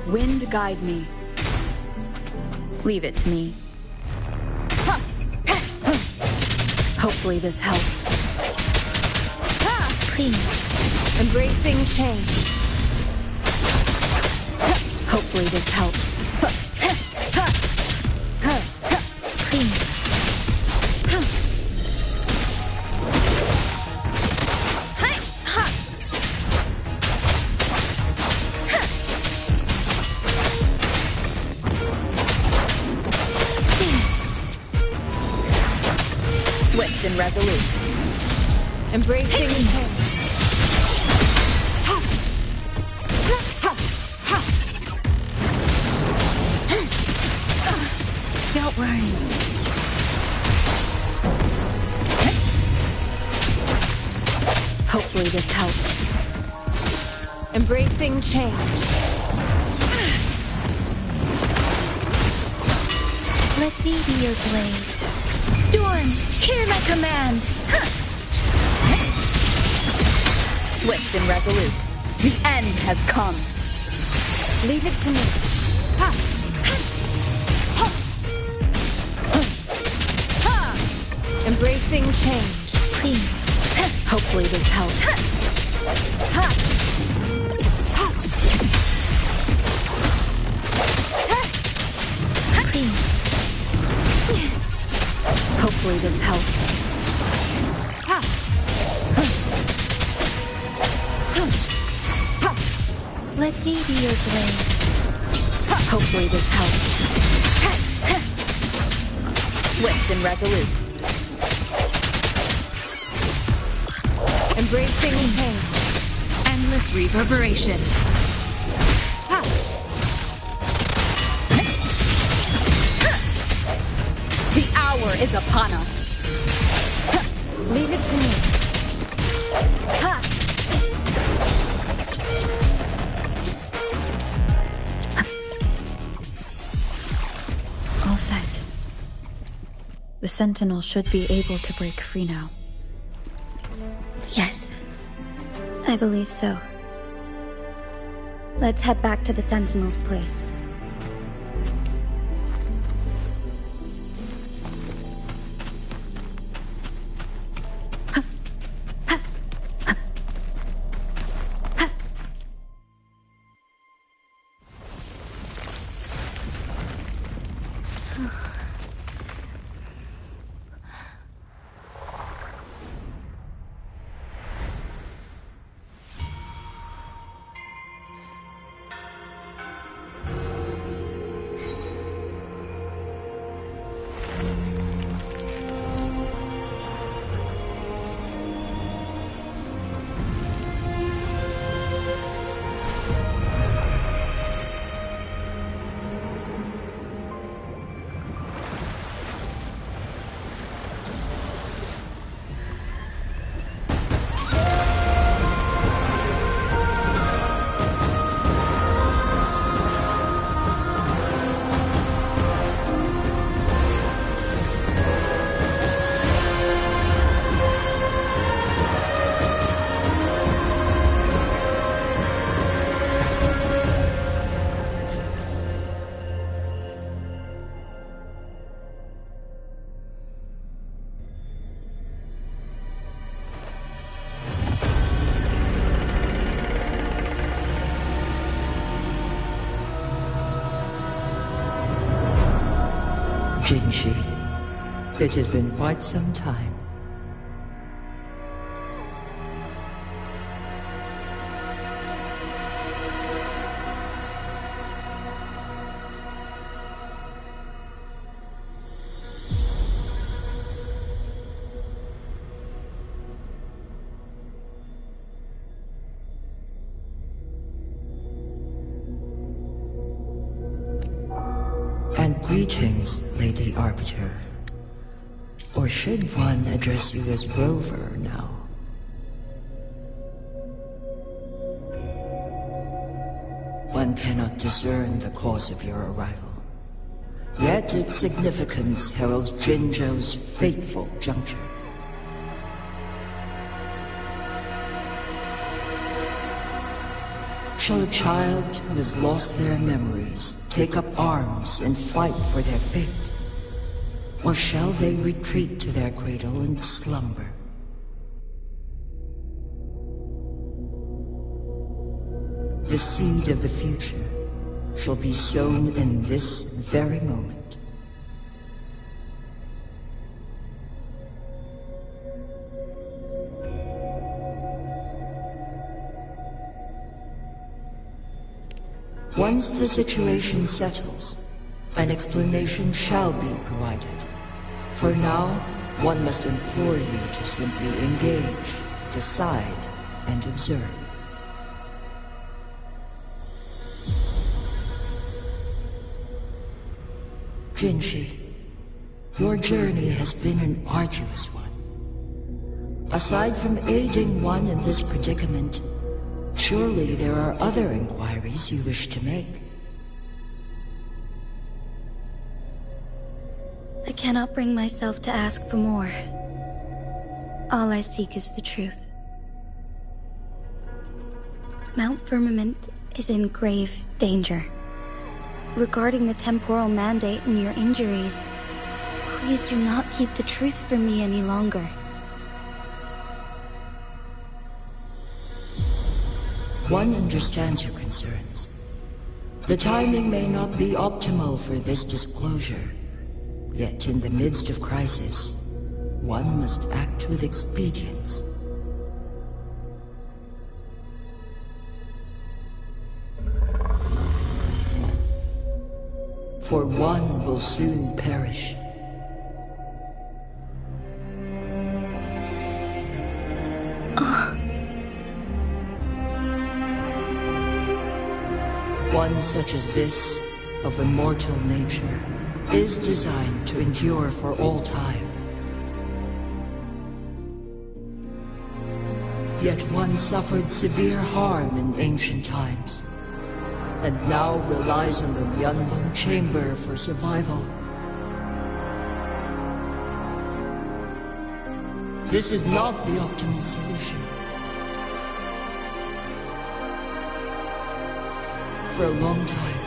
Wind guide me. Leave it to me. Hopefully this helps. Please. Embracing change. Hopefully this helps. Please. Swift and resolute. Embracing change. Don't worry. Hopefully this helps. Embracing change. Let me be your blade. Storm, hear my command. Swift and resolute. The end has come. Leave it to me. Embracing change. Please. Hopefully this helps. Please. Hopefully this helps. Let me be your blade. Hopefully this helps. Swift and resolute. Embracing change. Endless reverberation. The hour is upon us. Leave it to me. All set. The Sentinel should be able to break free now. Yes, I believe so. Let's head back to the Sentinel's place. Jinshi, it has been quite some time. Greetings, Lady Arbiter. Or should one address you as Rover now? One cannot discern the cause of your arrival. Yet its significance heralds Jinzhou's fateful juncture. Shall a child who has lost their memories take up arms and fight for their fate? Or shall they retreat to their cradle and slumber? The seed of the future shall be sown in this very moment. Once the situation settles, an explanation shall be provided. For now, one must implore you to simply engage, decide, and observe. Jinji, your journey has been an arduous one. Aside from aiding one in this predicament, surely there are other inquiries you wish to make. I cannot bring myself to ask for more. All I seek is the truth. Mount Firmament is in grave danger. Regarding the temporal mandate and your injuries, please do not keep the truth from me any longer. One understands your concerns. The timing may not be optimal for this disclosure. Yet in the midst of crisis, one must act with expedience. For one will soon perish. One such as this, of immortal nature, is designed to endure for all time. Yet one suffered severe harm in ancient times, and now relies on the Myeonlung chamber for survival. This is not the optimal solution. For a long time,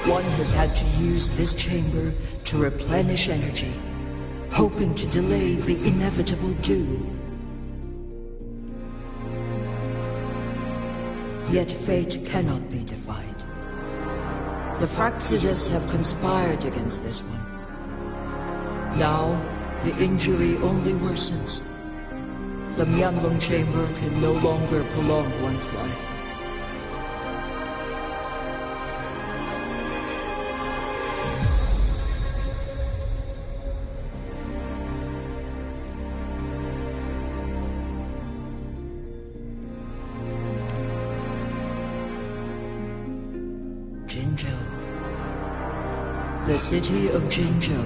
one has had to use this chamber to replenish energy, hoping to delay the inevitable doom. Yet fate cannot be defied. The Fraxidas have conspired against this one. Now, the injury only worsens. The Myeonlung chamber can no longer prolong one's life. The city of Jinzhou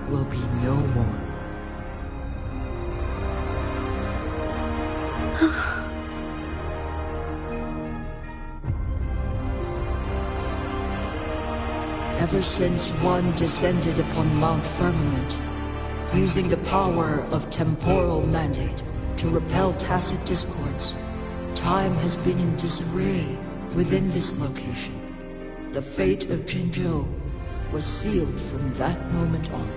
will be no more. Ever since one descended upon Mount Firmament, using the power of temporal mandate to repel tacit discords, time has been in disarray within this location. The fate of Jinzhou was sealed from that moment on.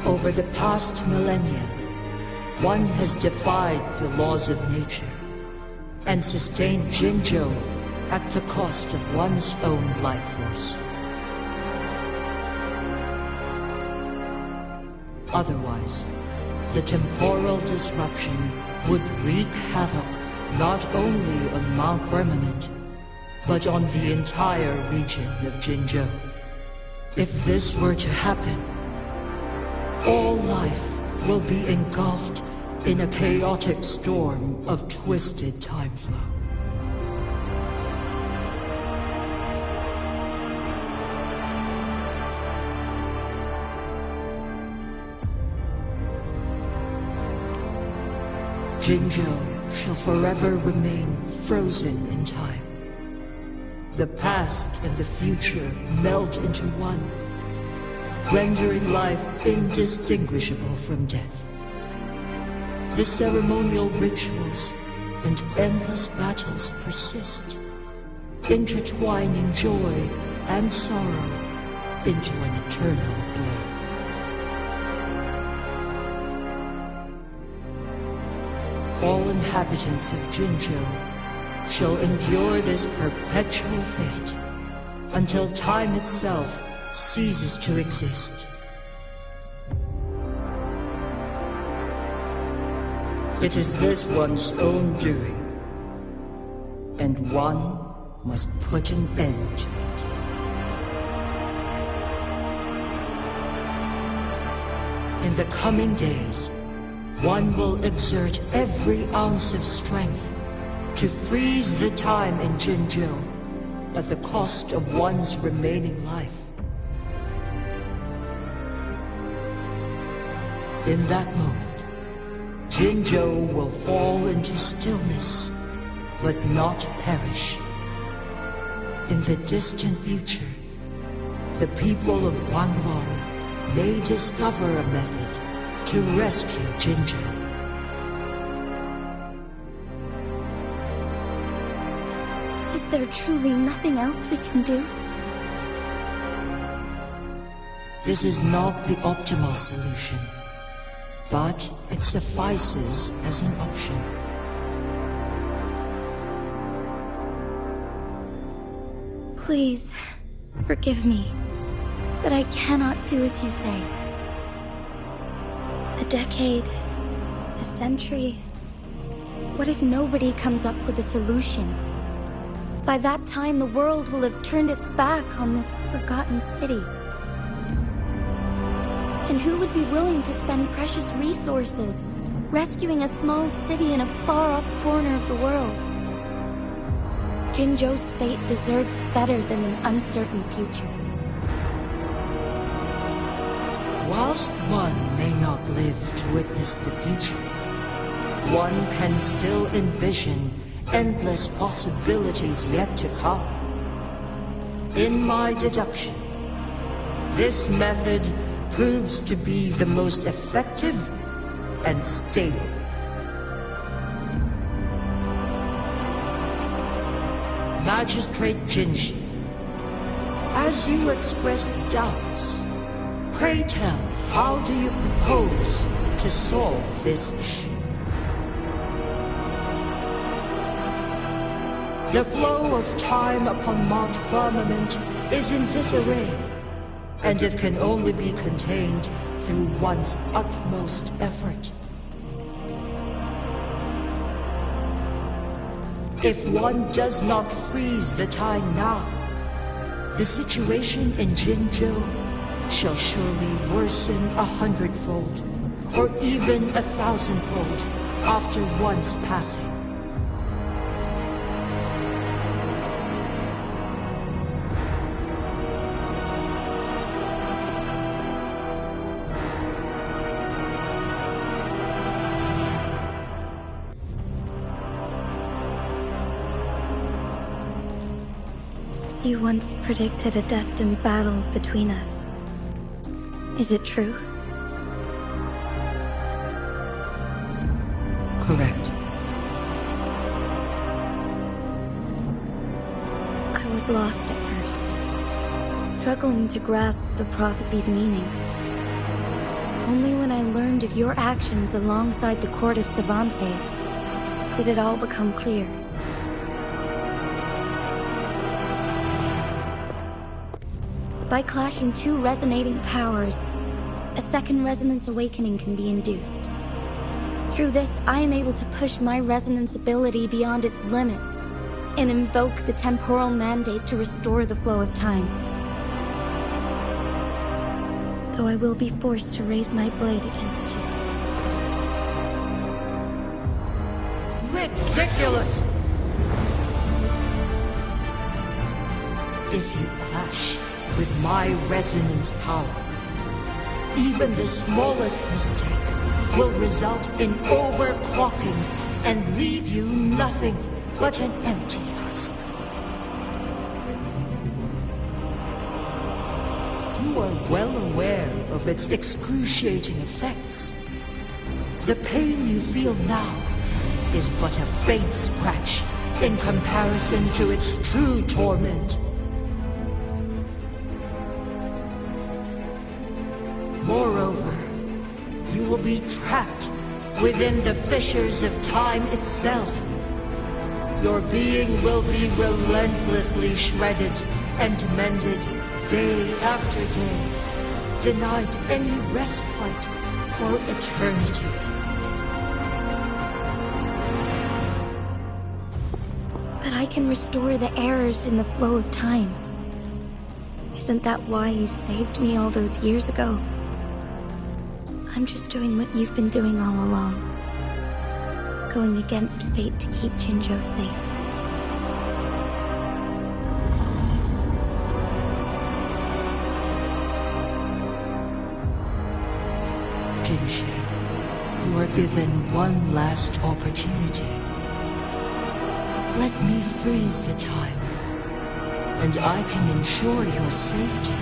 Over the past millennia, one has defied the laws of nature and sustained Jinzhou at the cost of one's own life force. Otherwise, the temporal disruption would wreak havoc not only on Mount Firmament, but on the entire region of Jinzhou. If this were to happen, all life will be engulfed in a chaotic storm of twisted time flow. Jinzhou shall forever remain frozen in time. The past and the future melt into one, rendering life indistinguishable from death. The ceremonial rituals and endless battles persist, intertwining joy and sorrow into an eternal blur. All inhabitants of Jinzhou shall endure this perpetual fate until time itself ceases to exist. It is this one's own doing, and one must put an end to it. In the coming days, one will exert every ounce of strength to freeze the time in Jinzhou at the cost of one's remaining life. In that moment, Jinzhou will fall into stillness, but not perish. In the distant future, the people of Wanlong may discover a method to rescue Jinzhou. Is there truly nothing else we can do? This is not the optimal solution, but it suffices as an option. Please, forgive me, but I cannot do as you say. A decade, a century. What if nobody comes up with a solution? By that time, the world will have turned its back on this forgotten city. And who would be willing to spend precious resources rescuing a small city in a far-off corner of the world? Jinzhou's fate deserves better than an uncertain future. Whilst one may not live to witness the future, one can still envision endless possibilities yet to come. In my deduction, this method proves to be the most effective and stable. Magistrate Jinji, as you express doubts, pray tell, how do you propose to solve this issue? The flow of time upon Mount Firmament is in disarray, and it can only be contained through one's utmost effort. If one does not freeze the time now, the situation in Jinzhou shall surely worsen 100-fold, or even 1,000-fold after one's passing. You once predicted a destined battle between us. Is it true? Correct. I was lost at first, struggling to grasp the prophecy's meaning. Only when I learned of your actions alongside the court of Savante did it all become clear. By clashing two resonating powers, a second resonance awakening can be induced. Through this, I am able to push my resonance ability beyond its limits and invoke the temporal mandate to restore the flow of time. Though I will be forced to raise my blade against you. Ridiculous! If you clash with my resonance power, even the smallest mistake will result in overclocking and leave you nothing but an empty husk. You are well aware of its excruciating effects. The pain you feel now is but a faint scratch in comparison to its true torment. Moreover, you will be trapped within the fissures of time itself. Your being will be relentlessly shredded and mended day after day, denied any respite for eternity. But I can restore the errors in the flow of time. Isn't that why you saved me all those years ago? I'm just doing what you've been doing all along. Going against fate to keep Jinzhou safe. Jinshi, you are given one last opportunity. Let me freeze the time, and I can ensure your safety.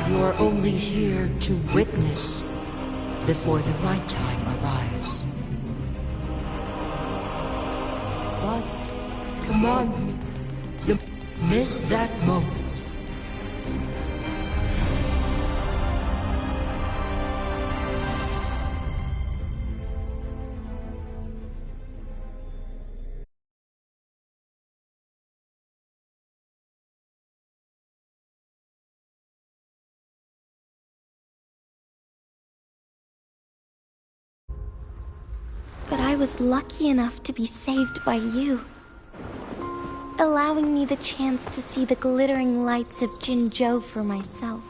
You are only here to witness before the right time arrives. But, come on, you miss that moment. But I was lucky enough to be saved by you, allowing me the chance to see the glittering lights of Jinzhou for myself.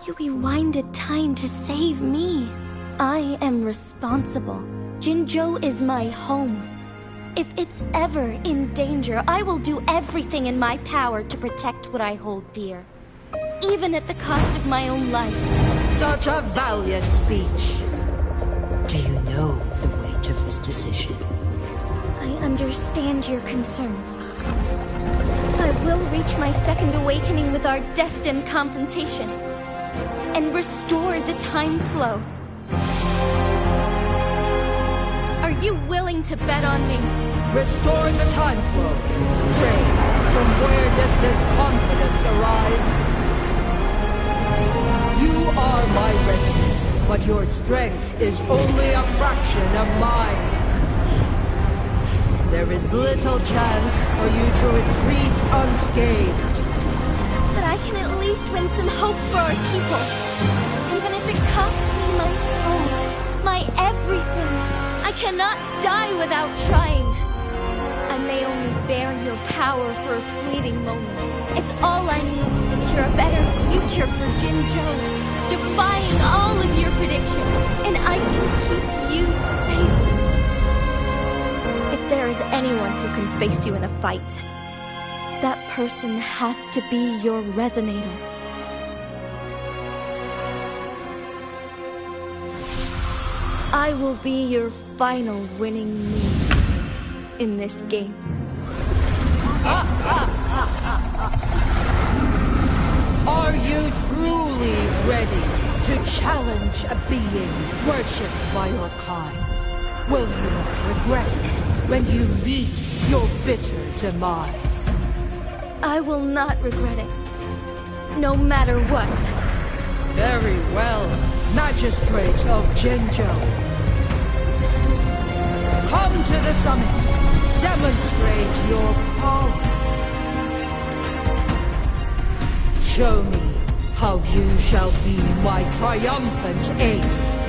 You rewinded time to save me. I am responsible. Jinzhou is my home. If it's ever in danger, I will do everything in my power to protect what I hold dear, even at the cost of my own life. Such a valiant speech. Do you know the weight of this decision? I understand your concerns. I will reach my second awakening with our destined confrontation, and restore the time flow. Are you willing to bet on me? Restore the time flow. Pray, from where does this confidence arise? You are my resident, but your strength is only a fraction of mine. There is little chance for you to retreat unscathed. But I can at least win some hope for our people. Even if it costs me my soul, my everything. I cannot die without trying. I may only bear your power for a fleeting moment. It's all I need to secure a better future for Jinzhou, defying all of your predictions, and I can keep you safe. If there is anyone who can face you in a fight, that person has to be your resonator. I will be your final winning move in this game. Are you truly ready to challenge a being worshipped by your kind? Will you not regret it when you meet your bitter demise? I will not regret it. No matter what. Very well, Magistrate of Jinzhou. Come to the summit. Demonstrate your prowess. Show me how you shall be my triumphant ace.